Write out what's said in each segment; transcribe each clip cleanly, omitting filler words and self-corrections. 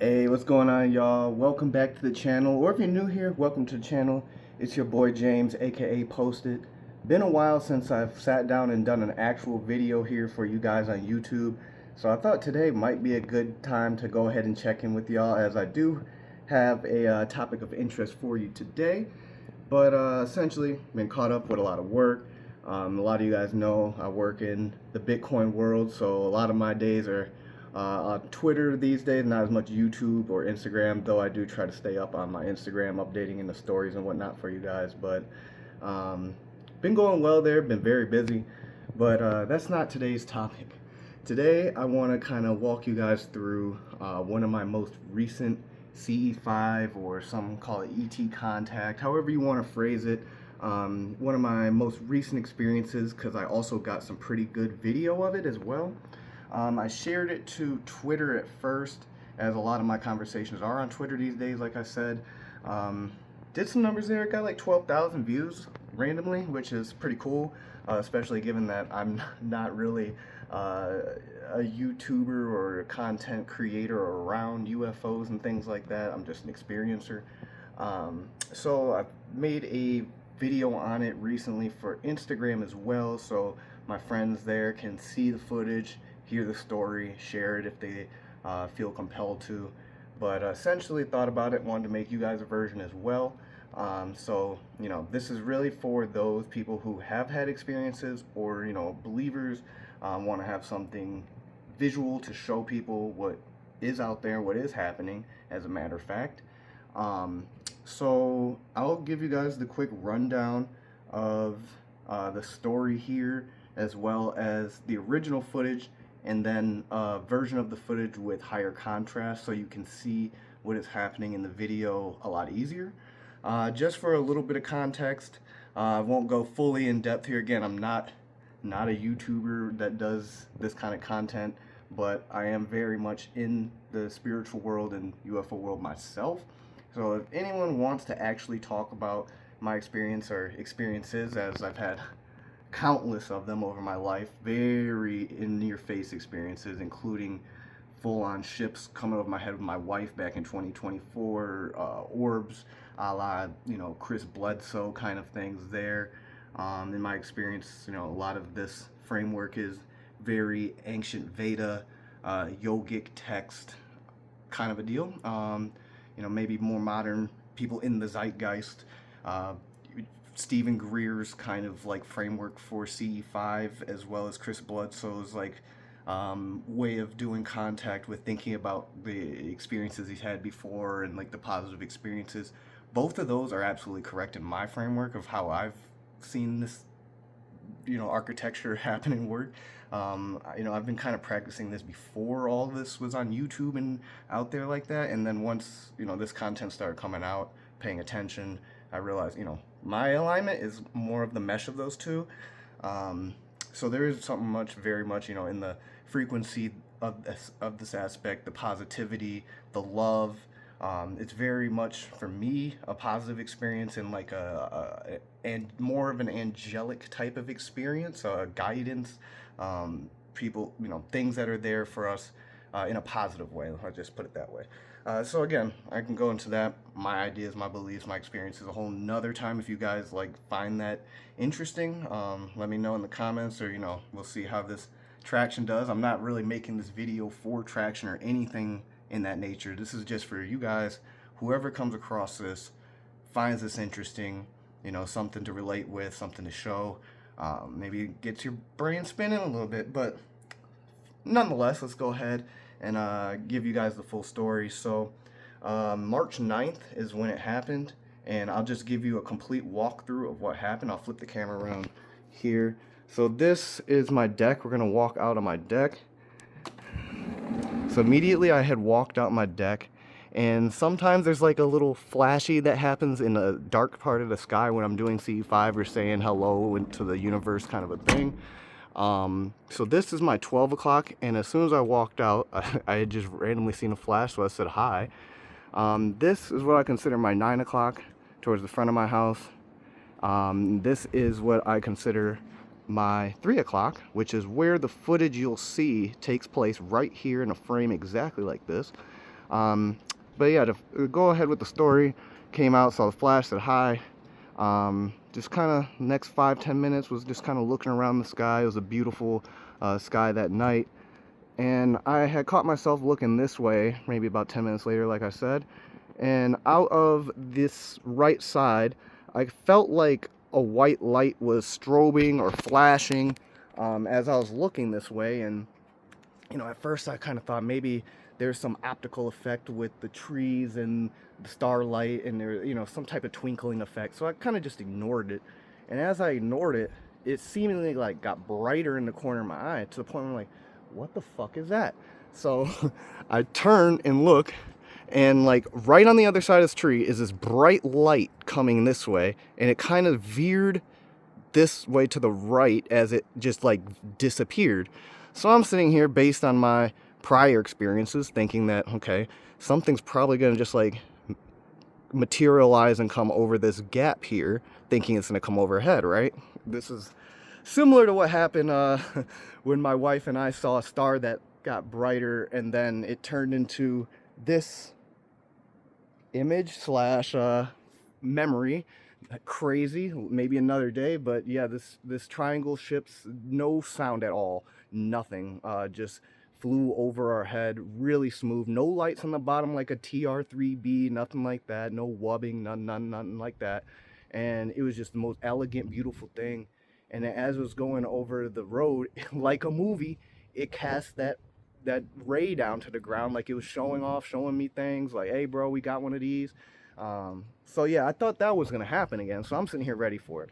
Hey, what's going on, y'all? Welcome back to the channel, or if you're new here, welcome to the channel. It's your boy James, aka Posted. Been a while since I've sat down and done an actual video here for you guys on YouTube, so I thought today might be a good time to go ahead and check in with y'all, as I do have a topic of interest for you today. But essentially, been caught up with a lot of work. A lot of you guys know I work in the Bitcoin world, so a lot of my days are on Twitter these days, not as much YouTube or Instagram, though I do try to stay up on my Instagram, updating in the stories and whatnot for you guys. But been going well there, been very busy, but that's not today's topic. Today, I want to kind of walk you guys through one of my most recent CE5, or some call it ET contact, however you want to phrase it. One of my most recent experiences, because I also got some pretty good video of it as well. I shared it to Twitter at first, as a lot of my conversations are on Twitter these days, like I said. Did some numbers there, got like 12,000 views randomly, which is pretty cool, especially given that I'm not really a YouTuber or a content creator around UFOs and things like that. I'm just an experiencer. So I've made a video on it recently for Instagram as well, so my friends there can see the footage, hear the story, share it if they feel compelled to. But essentially thought about it, wanted to make you guys a version as well. So, this is really for those people who have had experiences, or, believers, want to have something visual to show people what is out there, what is happening, as a matter of fact. So I'll give you guys the quick rundown of the story here, as well as the original footage, and then a version of the footage with higher contrast, so you can see what is happening in the video a lot easier. Just for a little bit of context, I won't go fully in depth here. Again, I'm not a YouTuber that does this kind of content, but I am very much in the spiritual world and UFO world myself. So if anyone wants to actually talk about my experience or experiences, as I've had countless of them over my life, very in near face experiences, including full-on ships coming over my head with my wife back in 2024, orbs a la Chris Bledsoe kind of things there. In my experience, a lot of this framework is very ancient Veda, yogic text kind of a deal. Maybe more modern people in the zeitgeist. Stephen Greer's kind of like framework for CE5, as well as Chris Bledsoe's like way of doing contact with thinking about the experiences he's had before and like the positive experiences. Both of those are absolutely correct in my framework of how I've seen this architecture happen and work. I've been kind of practicing this before all this was on YouTube and out there like that, and then once this content started coming out, paying attention, I realized my alignment is more of the mesh of those two. So there is something very much in the frequency of this aspect, the positivity, the love. It's very much for me a positive experience, and like and more of an angelic type of experience, guidance, people, things that are there for us in a positive way. I'll just put it that way. So again, I can go into that, my ideas, my beliefs, my experiences a whole nother time. If you guys find that interesting, let me know in the comments, or we'll see how this traction does. I'm not really making this video for traction or anything in that nature. This is just for you guys. Whoever comes across this, finds this interesting, something to relate with, something to show, maybe it gets your brain spinning a little bit. But nonetheless, let's go ahead and give you guys the full story. So March 9th is when it happened, and I'll just give you a complete walkthrough of what happened. I'll flip the camera around here. So this is my deck. We're gonna walk out on my deck. So immediately I had walked out my deck, and sometimes there's like a little flashy that happens in a dark part of the sky when I'm doing CE5 or saying hello to the universe kind of a thing. So this is my 12 o'clock, and as soon as I walked out, I had just randomly seen a flash, so I said hi. This is what I consider my 9 o'clock, towards the front of my house. This is what I consider my 3 o'clock, which is where the footage you'll see takes place right here in a frame exactly like this. But yeah, to go ahead with the story, came out, saw the flash, said hi. Just kind of next 5-10 minutes was just kind of looking around the sky. It was a beautiful sky that night, and I had caught myself looking this way maybe about 10 minutes later, like I said, and out of this right side I felt like a white light was strobing or flashing as I was looking this way. And at first I kind of thought maybe there's some optical effect with the trees and the starlight, and there, some type of twinkling effect. So I kind of just ignored it. And as I ignored it, it seemingly like got brighter in the corner of my eye to the point where I'm like, what the fuck is that? So I turn and look, and like right on the other side of this tree is this bright light coming this way, and it kind of veered this way to the right as it just like disappeared. So I'm sitting here based on my prior experiences thinking that, okay, something's probably going to just like materialize and come over this gap here, thinking it's going to come overhead, right? This is similar to what happened when my wife and I saw a star that got brighter, and then it turned into this image slash memory. Crazy, maybe another day. But yeah, this triangle ships, no sound at all, nothing, just flew over our head really smooth. No lights on the bottom like a TR3B, nothing like that. No wubbing, nothing like that. And it was just the most elegant, beautiful thing. And as it was going over the road, like a movie, it cast that ray down to the ground, like it was showing me things like, hey bro, we got one of these. So yeah, I thought that was gonna happen again, so I'm sitting here ready for it.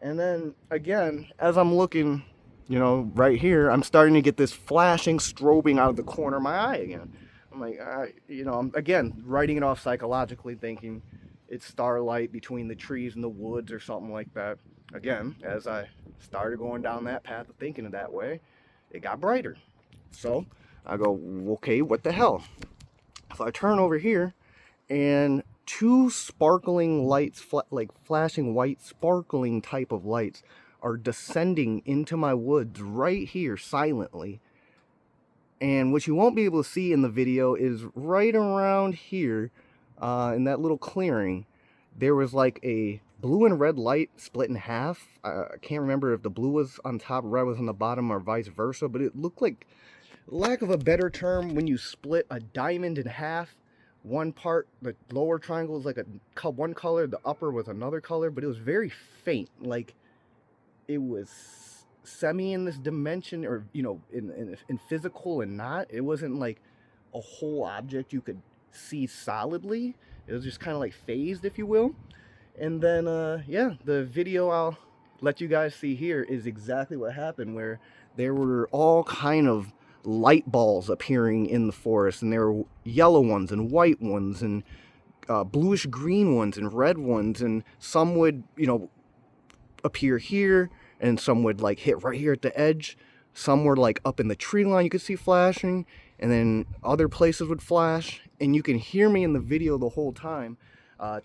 And then again, as I'm looking, right here, I'm starting to get this flashing, strobing out of the corner of my eye again. I'm like, I'm again writing it off psychologically, thinking it's starlight between the trees and the woods or something like that. Again, as I started going down that path of thinking of that way, it got brighter. So I go, okay, what the hell? So I turn over here, and two sparkling lights, like flashing white sparkling type of lights, are descending into my woods right here silently. And what you won't be able to see in the video is right around here, in that little clearing, there was like a blue and red light split in half. I can't remember if the blue was on top, red was on the bottom, or vice versa, but it looked like, lack of a better term, when you split a diamond in half, one part, the lower triangle was like one color, the upper was another color, but it was very faint, like it was semi in this dimension, or in physical and not. It wasn't like a whole object you could see solidly. It was just kind of like phased, if you will. And then yeah, the video I'll let you guys see here is exactly what happened, where there were all kind of light balls appearing in the forest, and there were yellow ones and white ones and bluish green ones and red ones, and some would appear here, and some would like hit right here at the edge. Some were like up in the tree line, you could see flashing, and then other places would flash. And you can hear me in the video the whole time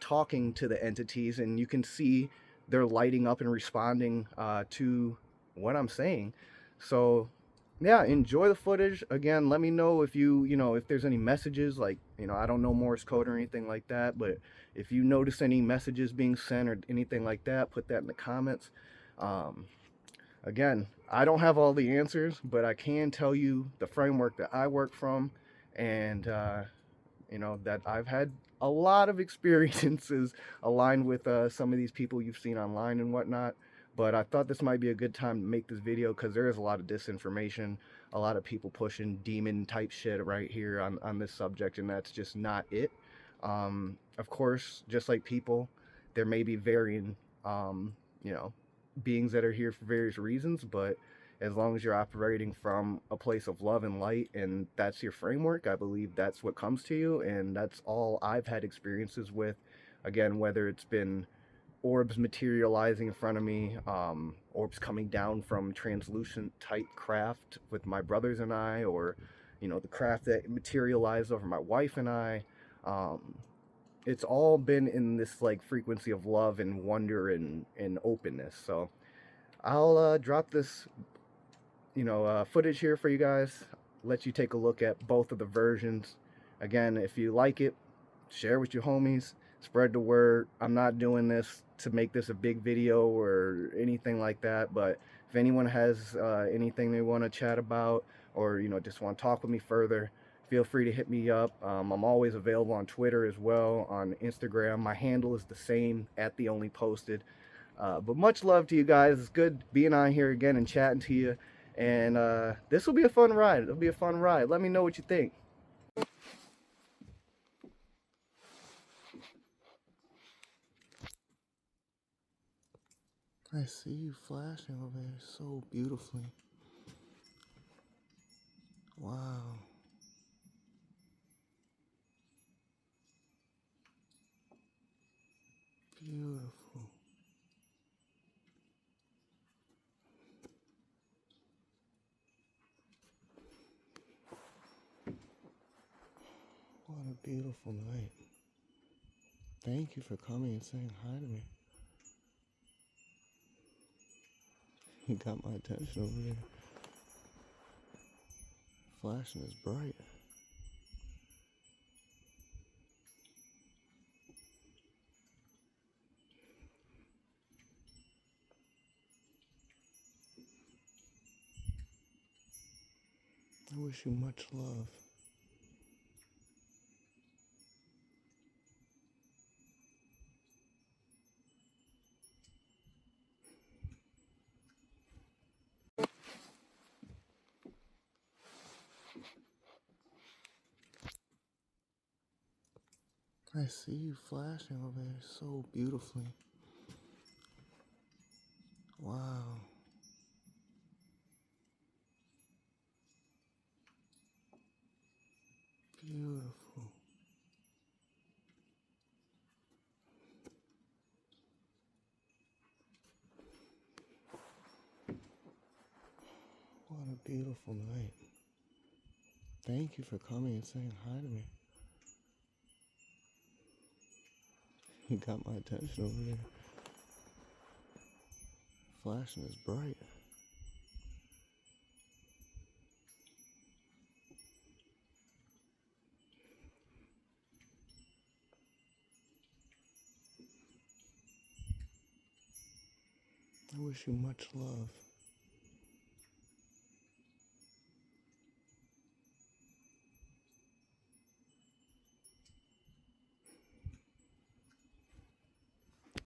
talking to the entities, and you can see they're lighting up and responding to what I'm saying. So yeah, enjoy the footage. Again, let me know if if there's any messages, like, I don't know Morse code or anything like that, but if you notice any messages being sent or anything like that, put that in the comments. Again, I don't have all the answers, but I can tell you the framework that I work from, and that I've had a lot of experiences aligned with some of these people you've seen online and whatnot. But I thought this might be a good time to make this video, because there is a lot of disinformation, a lot of people pushing demon type shit right here on this subject, and that's just not it. Of course, just like people, there may be varying beings that are here for various reasons, but as long as you're operating from a place of love and light, and that's your framework, I believe that's what comes to you. And that's all I've had experiences with. Again, whether it's been orbs materializing in front of me, orbs coming down from translucent type craft with my brothers and I, or the craft that materialized over my wife and I. It's all been in this like frequency of love and wonder and openness. So I'll drop this footage here for you guys, let you take a look at both of the versions. Again, if you like it, share with your homies, spread the word. I'm not doing this to make this a big video or anything like that, but if anyone has anything they want to chat about, or just want to talk with me further, feel free to hit me up. I'm always available on Twitter as well, on Instagram. My handle is the same, @theonlyposted. But much love to you guys. It's good being on here again and chatting to you. And this will be a fun ride. It'll be a fun ride. Let me know what you think. I see you flashing over there so beautifully. Wow. Beautiful. What a beautiful night. Thank you for coming and saying hi to me. You got my attention over there. Flashing is bright. I wish you much love. I see you flashing over there so beautifully. Wow. Beautiful. What a beautiful night. Thank you for coming and saying hi to me. You got my attention over there. Flashing is bright. I wish you much love.